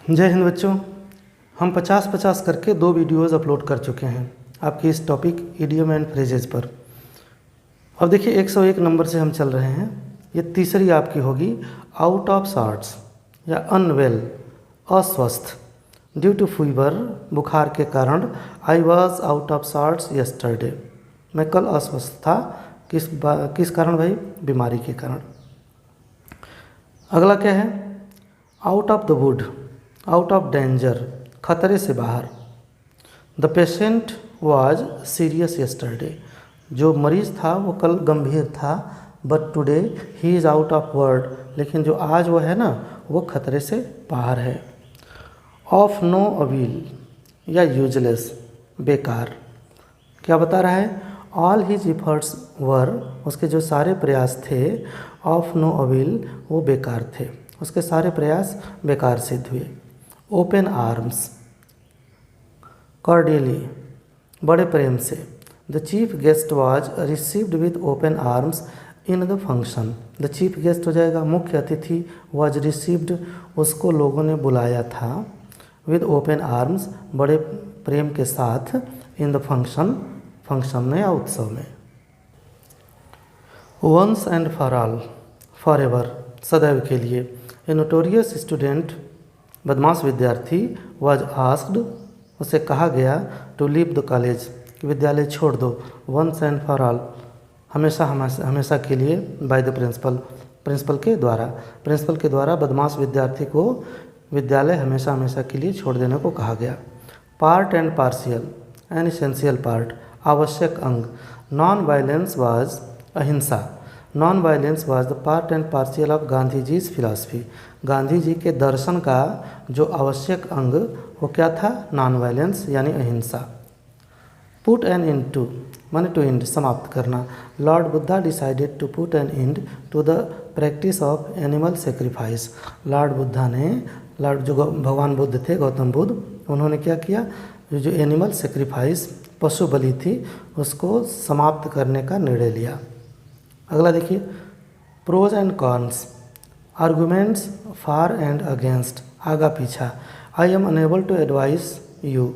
जय हिंद बच्चों। हम 50-50 करके 2 वीडियोज़ अपलोड कर चुके हैं आपके इस टॉपिक इडियम एंड फ्रेजेस पर। अब देखिए 101 नंबर से हम चल रहे हैं। ये तीसरी आपकी होगी आउट ऑफ सॉर्ट्स या अनवेल, अस्वस्थ, ड्यू टू फीवर, बुखार के कारण। I was out of sorts yesterday, मैं कल अस्वस्थ था। किस कारण भाई? बीमारी के कारण। अगला क्या है? Out of the wood, out of danger, खतरे से बाहर। The patient was serious yesterday, जो मरीज़ था वो कल गंभीर था। But today he is out of word, लेकिन जो आज वो है ना वो खतरे से बाहर है। ऑफ नो अवील या यूजलेस, बेकार। क्या बता रहा है? ऑल हिज एफर्ट्स वर, उसके जो सारे प्रयास थे, ऑफ नो अवील, वो बेकार थे, उसके सारे प्रयास बेकार सिद्ध हुए। ओपन आर्म्स, कॉर्डियली, बड़े प्रेम से। The chief guest was received with open arms in the function. The chief guest हो जाएगा मुख्य अतिथि, वाज रिसीव्ड, उसको लोगों ने बुलाया था, विद ओपन आर्म्स, बड़े प्रेम के साथ, इन द फंक्शन, फंक्शन में या उत्सव में। Once and for all, forever, सदैव के लिए। ए नोटोरियस स्टूडेंट, बदमाश विद्यार्थी, वाज आस्क्ड, उसे कहा गया, टू लीव द कॉलेज, विद्यालय छोड़ दो। वंस एंड फॉर ऑल, हमेशा हमेशा के लिए, बाय द प्रिंसिपल, प्रिंसिपल के द्वारा। प्रिंसिपल के द्वारा बदमाश विद्यार्थी को विद्यालय हमेशा हमेशा के लिए छोड़ देने को कहा गया। Part and partial, an essential part, आवश्यक अंग। नॉन वायलेंस वाज, अहिंसा। Non violence was the part and partial of Gandhi ji's philosophy, Gandhi ji के दर्शन का जो आवश्यक अंग वो क्या था? नॉन वायलेंस यानी अहिंसा। पुट एन एंड टू, माने टू एंड, समाप्त करना। Lord Buddha decided to put an end to the practice of animal sacrifice. Lord Buddha ने, जो भगवान बुद्ध थे, गौतम बुद्ध, उन्होंने क्या किया? जो एनिमल सेक्रीफाइस, पशु बलि थी, उसको समाप्त करने का निर्णय लिया। अगला देखिए, pros and cons, arguments for and against, आगा पीछा। I am unable to advice you,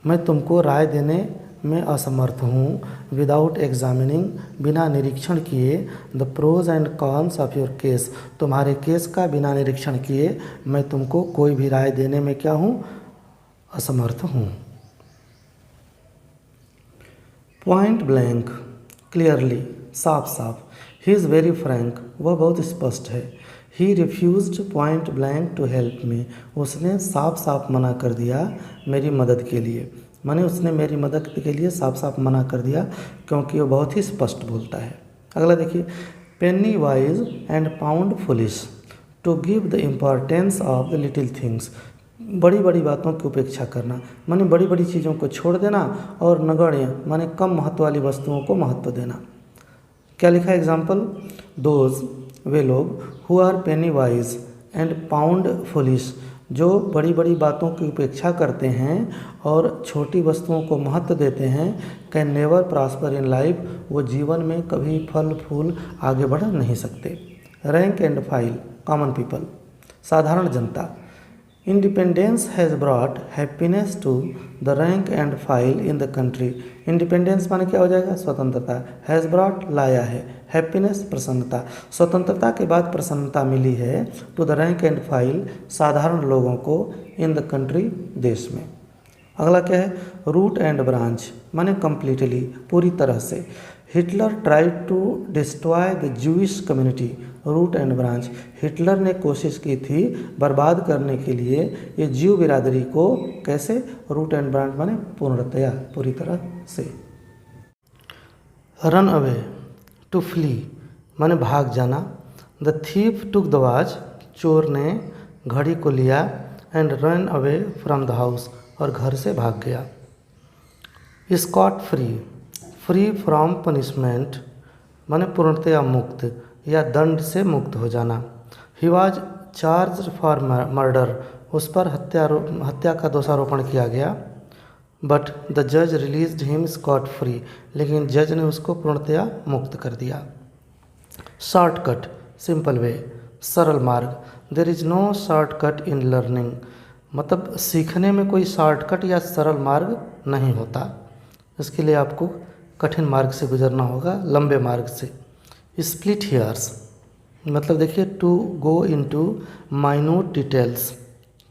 मैं तुमको राय देने में असमर्थ हूँ। विदाउट एग्जामिनिंग, बिना निरीक्षण किए, the pros and cons of your case, तुम्हारे केस का बिना निरीक्षण किए मैं तुमको कोई भी राय देने में क्या हूँ? असमर्थ हूँ। पॉइंट ब्लैंक, क्लियरली, साफ साफ। ही इज़ वेरी फ्रैंक, वह बहुत स्पष्ट है। He refused point blank to help me, उसने साफ साफ मना कर दिया मेरी मदद के लिए। माने उसने मेरी मदद के लिए साफ साफ मना कर दिया क्योंकि वो बहुत ही स्पष्ट बोलता है। अगला देखिए, penny wise and pound foolish, to give the importance of the little things, बड़ी बड़ी बातों की उपेक्षा करना, माने बड़ी बड़ी चीज़ों को छोड़ देना, और नगण्य माने कम महत्व वाली वस्तुओं को महत्व देना। क्या लिखा है एग्जाम्पल? दोज, वे लोग, who are penny wise and pound foolish, जो बड़ी बड़ी बातों की उपेक्षा करते हैं और छोटी वस्तुओं को महत्व देते हैं, can never prosper in life, वो जीवन में कभी फल फूल आगे बढ़ नहीं सकते। Rank and file, common people, साधारण जनता। Independence has brought happiness to the rank and file in the country. Independence माने क्या हो जाएगा? स्वतंत्रता। हैज़ ब्रॉट, लाया है। हैप्पीनेस, प्रसन्नता। स्वतंत्रता के बाद प्रसन्नता मिली है to the rank and file, साधारण लोगों को, इन द कंट्री, देश में। अगला क्या है? रूट एंड ब्रांच, माने कम्प्लीटली, पूरी तरह से। Hitler tried to destroy the Jewish community, root and branch, Hitler ने कोशिश की थी बर्बाद करने के लिए ये जीव बिरादरी को, कैसे? रूट एंड ब्रांच माने पूर्णतया, पूरी तरह से। रन अवे, टू फ्ली, माने भाग जाना। The thief took the watch, चोर ने घड़ी को लिया, and run away from the house, और घर से भाग गया। Scot free, free from punishment, माने पूर्णतया मुक्त या दंड से मुक्त हो जाना। He was charge for murder, उस पर हत्या का दोषारोपण किया गया। बट द जज रिलीज्ड हिम स्कॉट फ्री, लेकिन जज ने उसको पूर्णतया मुक्त कर दिया। शॉर्टकट, सिंपल वे, सरल मार्ग। There is no shortcut in learning, मतलब सीखने में कोई शॉर्टकट या सरल मार्ग नहीं होता, इसके लिए आपको कठिन मार्ग से गुजरना होगा, लंबे मार्ग से। स्प्लिट हेयर्स मतलब देखिए to go into minute details,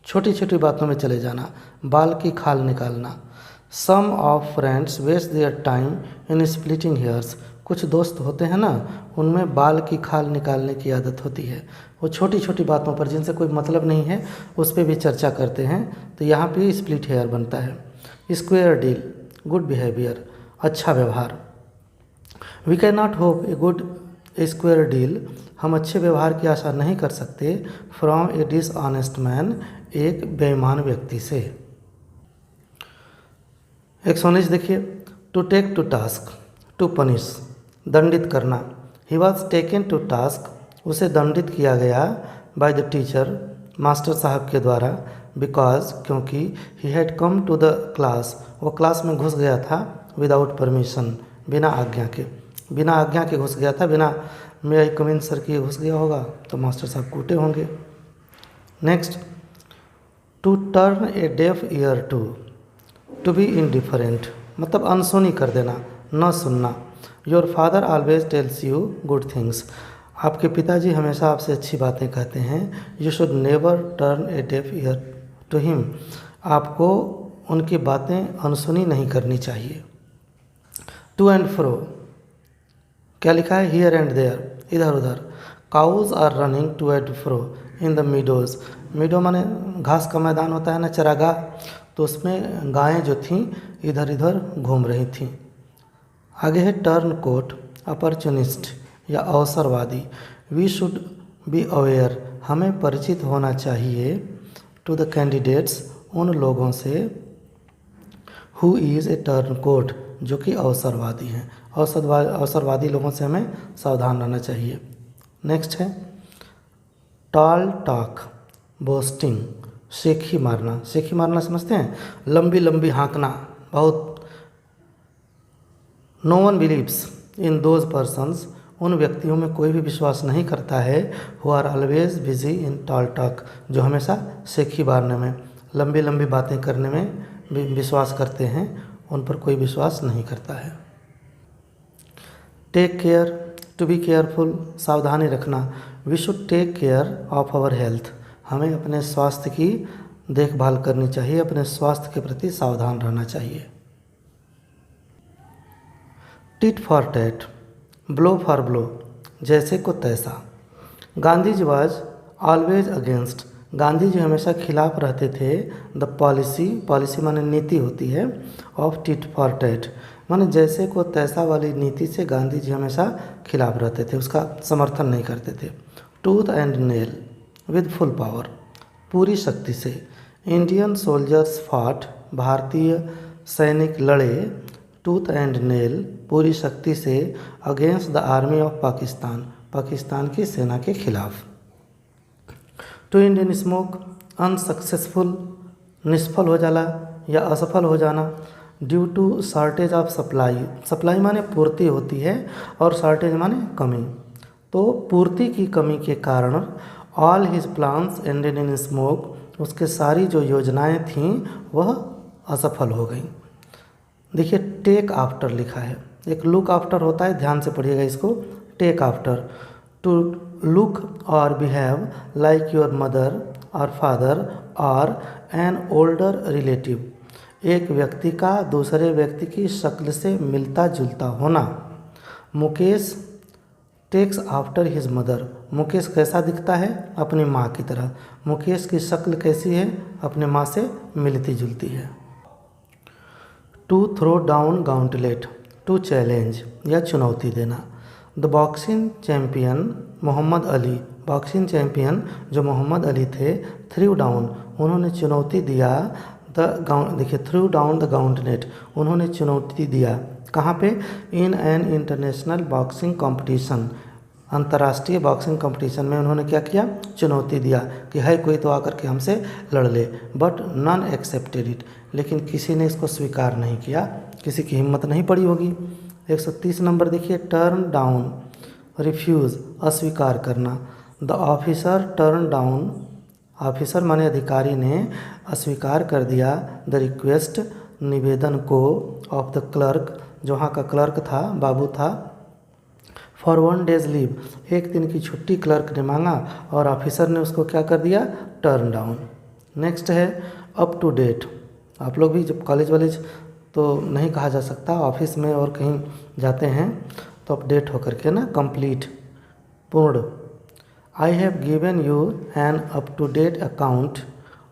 छोटी छोटी बातों में चले जाना, बाल की खाल निकालना। Some of friends waste their time in splitting hairs, कुछ दोस्त होते हैं ना, उनमें बाल की खाल निकालने की आदत होती है। वो छोटी छोटी बातों पर जिनसे कोई मतलब नहीं है उस पर भी चर्चा करते हैं, तो यहाँ पे स्प्लिट हेयर बनता है। स्क्वायर डील गुड बिहेवियर, अच्छा व्यवहार। We can not hope a good square deal, हम अच्छे व्यवहार की आशा नहीं कर सकते फ्रॉम ए डिसऑनेस्ट मैन, एक बेईमान व्यक्ति से। 119 देखिए, to take to task, to punish दंडित करना। He was taken to task, उसे दंडित किया गया बाय द टीचर, मास्टर साहब के द्वारा, बिकॉज क्योंकि he had come to the class, वो क्लास में घुस गया था विदाउट परमिशन, बिना आज्ञा के, बिना आज्ञा के घुस गया था, बिना मे आई कम इन सर के घुस गया होगा तो मास्टर साहब कूटे होंगे। Next, to turn a deaf ear to be indifferent, मतलब अनसुनी कर देना, न सुनना। Your father always tells you good things, आपके पिताजी हमेशा आपसे अच्छी बातें कहते हैं। You should never turn a deaf ear to him, आपको उनकी बातें अनसुनी नहीं करनी चाहिए। टू एंड फ्रो, क्या लिखा है, हियर एंड देयर, इधर उधर। Cows are running to and fro in the meadows, meadow माने घास का मैदान होता है ना, चरागाह, तो उसमें गायें जो थीं इधर इधर घूम रही थीं। आगे है टर्न कोट, अपॉर्चुनिस्ट या अवसरवादी। वी शुड बी अवेयर, हमें परिचित होना चाहिए, टू द कैंडिडेट्स, उन लोगों से, who is a turncoat, जो कि अवसरवादी हैं। अवसरवादी लोगों से हमें सावधान रहना चाहिए। नेक्स्ट है टॉल टॉक, बोस्टिंग, शेखी मारना। शेखी मारना समझते हैं, लंबी लंबी हाँकना, बहुत। No one believes in those persons, उन व्यक्तियों में कोई भी विश्वास नहीं करता है, who are always busy in tall talk, जो हमेशा शेखी मारने में, लंबी लंबी बातें करने में विश्वास करते हैं, उन पर कोई विश्वास नहीं करता है। Take care, to be careful, सावधानी रखना। We should take care of our health, हमें अपने स्वास्थ्य की देखभाल करनी चाहिए, अपने स्वास्थ्य के प्रति सावधान रहना चाहिए। Tit for tat, blow for blow, जैसे को तैसा। Gandhi ji was always against, Gandhi ji हमेशा खिलाफ रहते थे, द पॉलिसी, पॉलिसी माने नीति होती है, ऑफ टिट फॉर टैट, माने जैसे को तैसा वाली नीति से गांधी जी हमेशा खिलाफ रहते थे, उसका समर्थन नहीं करते थे। Tooth and nail with full power, पूरी शक्ति से। इंडियन सोल्जर्स फॉट, भारतीय सैनिक लड़े, टूथ एंड नेल, पूरी शक्ति से, against the army of Pakistan, Pakistan की सेना के खिलाफ। टू इंडियन स्मोक, अनसक्सेसफुल, निष्फल हो जाला या असफल हो जाना, due to shortage of supply, supply माने पूर्ति होती है और शॉर्टेज माने कमी, तो पूर्ति की कमी के कारण all his plans ended in smoke, उसके सारी जो योजनाएं थीं वह असफल हो गई। देखिए टेक आफ्टर लिखा है, एक लुक आफ्टर होता है, ध्यान से पढ़िएगा इसको। टेक आफ्टर, टू लुक और बिहेव लाइक योर मदर और फादर और एन ओल्डर रिलेटिव, एक व्यक्ति का दूसरे व्यक्ति की शक्ल से मिलता जुलता होना। Mukesh takes after his mother, Mukesh कैसा दिखता है, अपनी माँ की तरह। मुकेश की शक्ल कैसी है, अपने माँ से मिलती जुलती है। To throw down gauntlet, to challenge या चुनौती देना। The boxing champion Muhammad Ali, boxing champion जो मोहम्मद अली थे, थ्रू डाउन, उन्होंने चुनौती दिया देखिए थ्रू डाउन द गाउंटलेट, उन्होंने चुनौती दिया कहाँ पे, in an international boxing competition, अंतर्राष्ट्रीय बॉक्सिंग कंपटीशन में उन्होंने क्या किया, चुनौती दिया कि है कोई तो आकर के हमसे लड़ ले, बट नन एक्सेप्टेड इट, लेकिन किसी ने इसको स्वीकार नहीं किया, किसी की हिम्मत नहीं पड़ी होगी। 130 नंबर देखिए, टर्न डाउन, रिफ्यूज़, अस्वीकार करना। The officer turn down, officer माने अधिकारी ने अस्वीकार कर दिया द रिक्वेस्ट, निवेदन को, ऑफ द क्लर्क, जो वहाँ का क्लर्क था, बाबू था, फॉर 1 डेज लीव, एक दिन की छुट्टी क्लर्क ने मांगा और ऑफिसर ने उसको क्या कर दिया, टर्न डाउन। नेक्स्ट है अप टू डेट। आप लोग भी जब कॉलेज वॉलेज तो नहीं कहा जा सकता, ऑफिस में और कहीं जाते हैं तो अपडेट होकर के ना, कंप्लीट, पूर्ण। I have given you an up to date account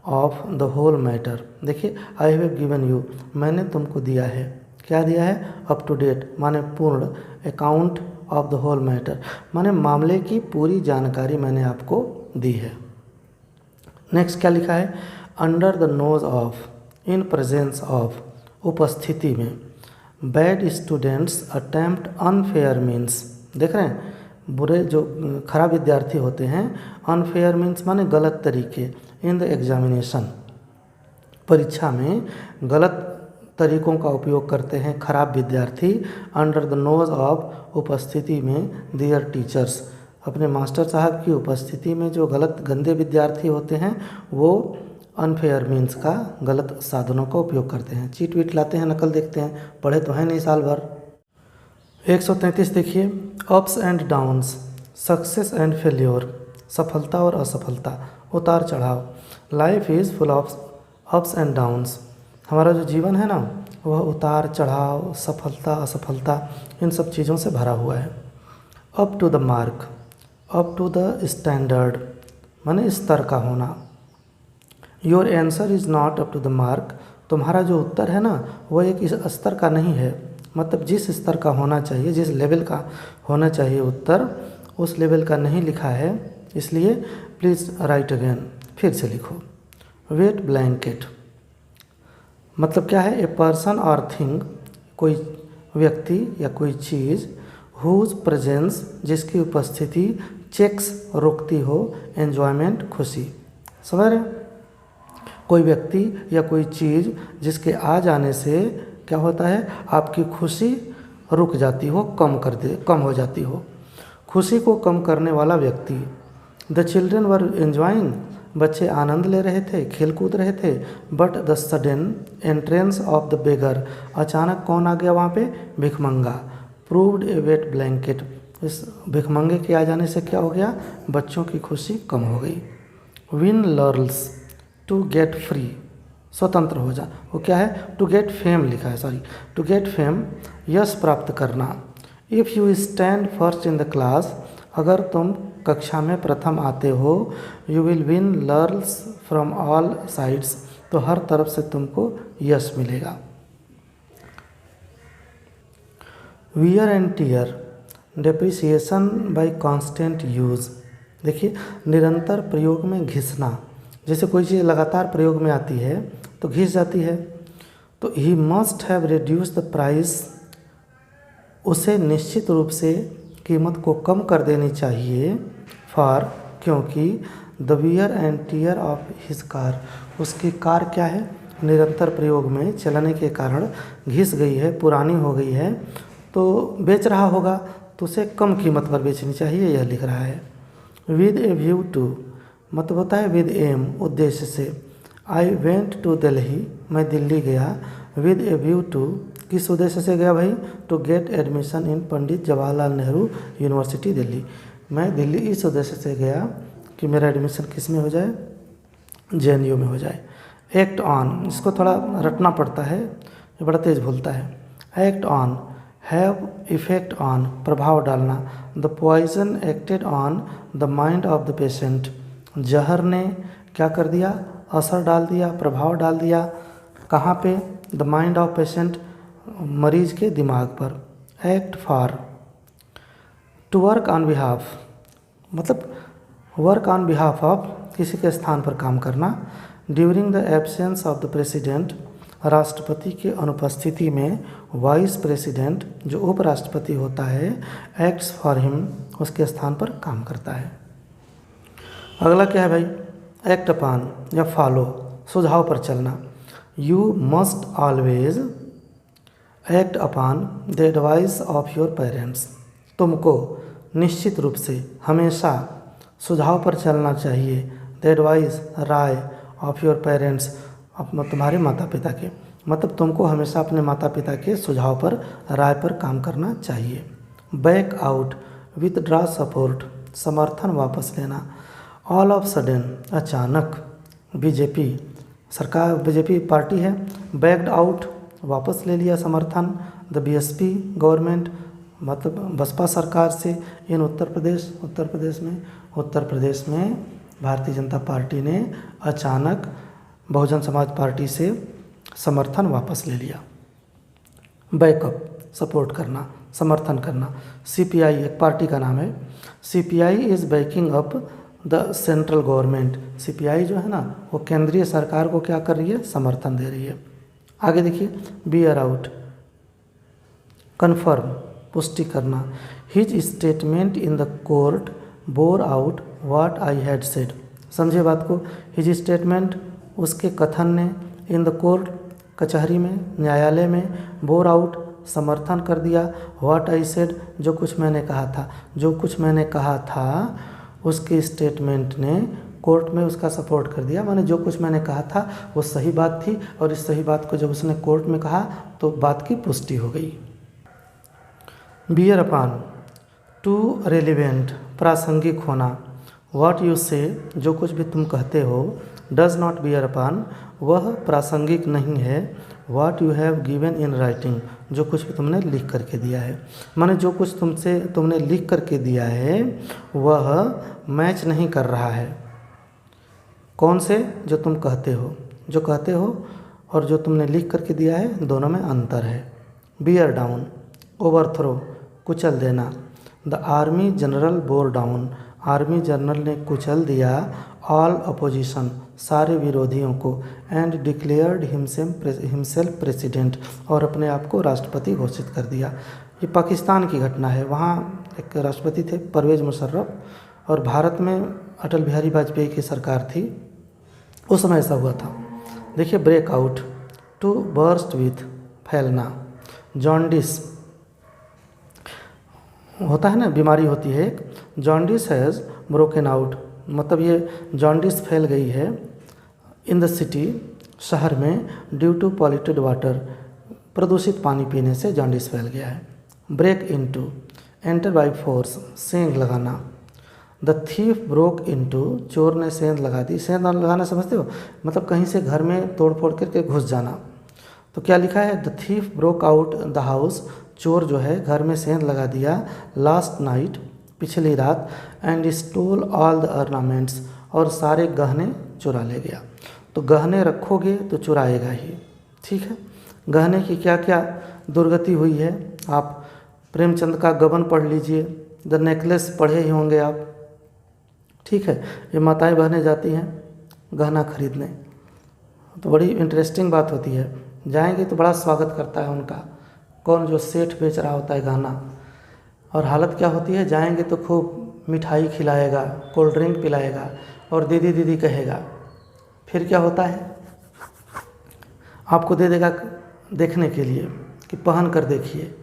of the whole matter. देखिए आई हैव गिवन यू, मैंने तुमको दिया है, क्या दिया है, अप टू डेट माने पूर्ण, account of the whole matter माने मामले की पूरी जानकारी मैंने आपको दी है। नेक्स्ट क्या लिखा है, under the nose of, in presence of, उपस्थिति में, bad students attempt unfair means, देख रहे हैं बुरे जो खराब विद्यार्थी होते हैं, अनफेयर मीन्स माने गलत तरीके, इन द एग्जामिनेशन, परीक्षा में गलत तरीकों का उपयोग करते हैं खराब विद्यार्थी, अंडर द नोज ऑफ, उपस्थिति में, दियर टीचर्स, अपने मास्टर साहब की उपस्थिति में जो गलत गंदे विद्यार्थी होते हैं वो अनफेयर मीन्स का गलत साधनों का उपयोग करते हैं, चीट वीट लाते हैं, नकल देखते हैं, पढ़े तो हैं नहीं साल भर। 133 देखिए, ups and downs, success and failure, सफलता और असफलता, उतार चढ़ाव, life is full of ups and downs, हमारा जो जीवन है ना वह उतार चढ़ाव, सफलता असफलता, इन सब चीज़ों से भरा हुआ है। Up to the mark, up to the standard माने स्तर का होना, your answer is not up to the mark, तुम्हारा जो उत्तर है ना वह एक इस स्तर का नहीं है, मतलब जिस स्तर का होना चाहिए, जिस लेवल का होना चाहिए उत्तर, उस लेवल का नहीं लिखा है, इसलिए प्लीज़ राइट अगेन, फिर से लिखो। वेट ब्लैंकेट मतलब क्या है, ए पर्सन और थिंग, कोई व्यक्ति या कोई चीज़, हुज प्रेजेंस, जिसकी उपस्थिति, चेक्स रोकती हो, एन्जॉयमेंट खुशी, समझ रहे, कोई व्यक्ति या कोई चीज़ जिसके आ जाने से क्या होता है, आपकी खुशी रुक जाती हो, कम हो जाती हो, खुशी को कम करने वाला व्यक्ति। द चिल्ड्रन वर एंजॉइंग, बच्चे आनंद ले रहे थे, खेल कूद रहे थे, but the sudden entrance of the beggar, अचानक कौन आ गया वहाँ पे, भिखमंगा, प्रूव्ड ए वेट ब्लैंकेट, इस भिखमंगे के आ जाने से क्या हो गया, बच्चों की खुशी कम हो गई। विन लर्ल्स, टू गेट फ्री, स्वतंत्र हो जा, वो क्या है, टू गेट फेम लिखा है, सॉरी, टू गेट फेम, यश प्राप्त करना। If you stand first in the class, अगर तुम कक्षा में प्रथम आते हो, you will win laurels from all sides, तो हर तरफ से तुमको यश मिलेगा। Wear and tear, depreciation by constant use, देखिए निरंतर प्रयोग में घिसना, जैसे कोई चीज़ लगातार प्रयोग में आती है तो घिस जाती है, तो he must have reduce the price, उसे निश्चित रूप से कीमत को कम कर देनी चाहिए, फॉर, क्योंकि, the wear and tear of his car, उसकी कार क्या है, निरंतर प्रयोग में चलाने के कारण घिस गई है, पुरानी हो गई है, तो बेच रहा होगा तो उसे कम कीमत पर बेचनी चाहिए, यह लिख रहा है। विद ए व्यू टू मतलब होता है विद एम, उद्देश्य से। आई वेंट टू दिल्ली, मैं दिल्ली गया, विद ए व्यू टू, किस उद्देश्य से गया भाई, to get admission in Pandit Jawaharlal Nehru university Delhi, मैं दिल्ली इस उद्देश्य से गया कि मेरा एडमिशन किस में हो जाए, JNU में हो जाए। एक्ट ऑन, इसको थोड़ा रटना पड़ता है, ये बड़ा तेज भूलता है। Act on, have effect on, प्रभाव डालना। The poison acted on the mind of the patient, जहर ने क्या कर दिया, असर डाल दिया, प्रभाव डाल दिया, कहाँ पे, द माइंड ऑफ पेशेंट, मरीज के दिमाग पर। Act for, to work on behalf मतलब वर्क ऑन बिहाफ ऑफ, किसी के स्थान पर काम करना। During the absence of the president, राष्ट्रपति के अनुपस्थिति में वाइस प्रेसिडेंट जो उपराष्ट्रपति होता है, एक्ट्स फॉर हिम, उसके स्थान पर काम करता है। अगला क्या है भाई, एक्ट अपॉन या फॉलो, सुझाव पर चलना। You must always act upon the advice of your parents, तुमको निश्चित रूप से हमेशा सुझाव पर चलना चाहिए, द एडवाइस राय ऑफ योर पेरेंट्स, तुम्हारे माता पिता के, मतलब तुमको हमेशा अपने माता पिता के सुझाव पर, राय पर काम करना चाहिए। बैक आउट, विथड्रॉ सपोर्ट, समर्थन वापस लेना। ऑल ऑफ सडन, अचानक, बीजेपी सरकार, बीजेपी पार्टी है, बैक्ड आउट, वापस ले लिया समर्थन, द बीएसपी गवर्नमेंट, मतलब बसपा सरकार से, इन उत्तर प्रदेश में भारतीय जनता पार्टी ने अचानक बहुजन समाज पार्टी से समर्थन वापस ले लिया। बैकअप, सपोर्ट करना, समर्थन करना। सीपीआई एक पार्टी का नाम है, CPI is banking up the central government, CPI जो है ना वो केंद्रीय सरकार को क्या कर रही है, समर्थन दे रही है। आगे देखिए, बियर आउट, कन्फर्म, पुष्टि करना। His statement in the court bore out what I had said, समझे बात को। हिज स्टेटमेंट, उसके कथन ने, इन द कोर्ट, कचहरी में, न्यायालय में, बोर आउट, समर्थन कर दिया, व्हाट आई सेड, जो कुछ मैंने कहा था, जो कुछ मैंने कहा था उसके स्टेटमेंट ने कोर्ट में उसका सपोर्ट कर दिया, माने जो कुछ मैंने कहा था वो सही बात थी, और इस सही बात को जब उसने कोर्ट में कहा तो बात की पुष्टि हो गई। बियर अपान, टू रेलिवेंट, प्रासंगिक होना। व्हाट यू से, जो कुछ भी तुम कहते हो, डज नॉट बियर अपान, वह प्रासंगिक नहीं है, what you have given in writing, जो कुछ भी तुमने लिख करके दिया है, माने जो कुछ तुमने लिख करके दिया है वह मैच नहीं कर रहा है। कौन से, जो तुम कहते हो, जो कहते हो और जो तुमने लिख करके दिया है, दोनों में अंतर है। बियर डाउन, ओवरथ्रो, कुचल देना। The army general bore down, army general ने कुचल दिया ऑल अपोजिशन, सारे विरोधियों को, एंड डिक्लेयर्ड हिमसेल्फ प्रेसिडेंट, और अपने आप को राष्ट्रपति घोषित कर दिया। ये पाकिस्तान की घटना है, वहाँ एक राष्ट्रपति थे परवेज़ मुशर्रफ, और भारत में अटल बिहारी वाजपेयी की सरकार थी, उस समय ऐसा हुआ था। देखिए, ब्रेकआउट, टू बर्स्ट विथ, फैलना। जॉन्डिस होता है ना, बीमारी होती है एक, जॉन्डिस हैज़ ब्रोकन आउट, मतलब ये जॉन्डिस फैल गई है इन द सिटी, शहर में, ड्यू टू पॉल्यूटेड वाटर, प्रदूषित पानी पीने से जॉन्डिस फैल गया है। Break into, enter by force, सेंध लगाना। द थीफ ब्रोक इनटू, चोर ने सेंध लगा दी। सेंध लगाना समझते हो, मतलब कहीं से घर में तोड़ फोड़ करके घुस जाना। तो क्या लिखा है, the thief broke out the house, चोर जो है घर में सेंध लगा दिया, लास्ट नाइट, पिछली रात, and stall all the ornaments, और सारे गहने चुरा ले गया। तो गहने रखोगे तो चुराएगा ही, ठीक है। गहने की क्या क्या दुर्गति हुई है, आप प्रेमचंद का गबन पढ़ लीजिए, द नेकलेस पढ़े ही होंगे आप, ठीक है। ये माताएं बहनें जाती हैं गहना खरीदने, तो बड़ी इंटरेस्टिंग बात होती है, जाएंगे तो बड़ा स्वागत करता है उनका, कौन, जो सेठ बेच रहा होता है गहना, और हालत क्या होती है, जाएंगे तो खूब मिठाई खिलाएगा, कोल्ड ड्रिंक पिलाएगा, और दीदी दीदी कहेगा। फिर क्या होता है, आपको दे देगा देखने के लिए कि पहन कर देखिए,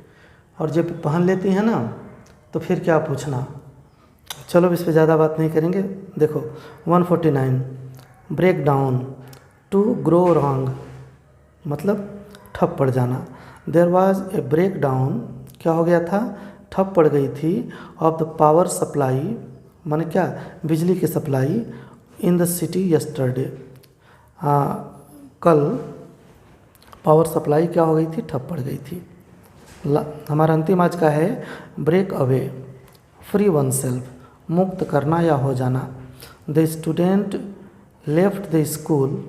और जब पहन लेती हैं ना तो फिर क्या पूछना। चलो इस पे ज़्यादा बात नहीं करेंगे। देखो 149, break down, to grow wrong, मतलब ठप पड़ जाना। There was a breakdown, क्या हो गया था, ठप पड़ गई थी, ऑफ द पावर सप्लाई, माने क्या, बिजली की supply, in the city yesterday, कल पावर सप्लाई क्या हो गई थी, ठप पड़ गई थी। हमारा अंतिम आज का है, break away, free oneself, मुक्त करना या हो जाना। The student left the school,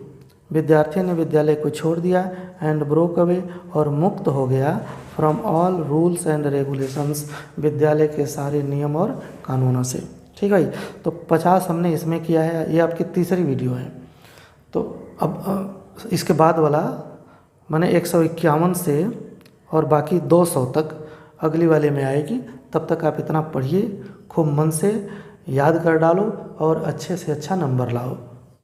विद्यार्थी ने विद्यालय को छोड़ दिया, एंड ब्रोक अवे, और मुक्त हो गया, from all rules and regulations, विद्यालय के सारे नियम और कानूनों से, ठीक है भाई। तो 50 हमने इसमें किया है, ये आपकी तीसरी वीडियो है। तो अब इसके बाद वाला मैंने 151 से और बाकी 200 तक अगली वाले में आएगी। तब तक आप इतना पढ़िए, खूब मन से याद कर डालो और अच्छे से अच्छा नंबर लाओ।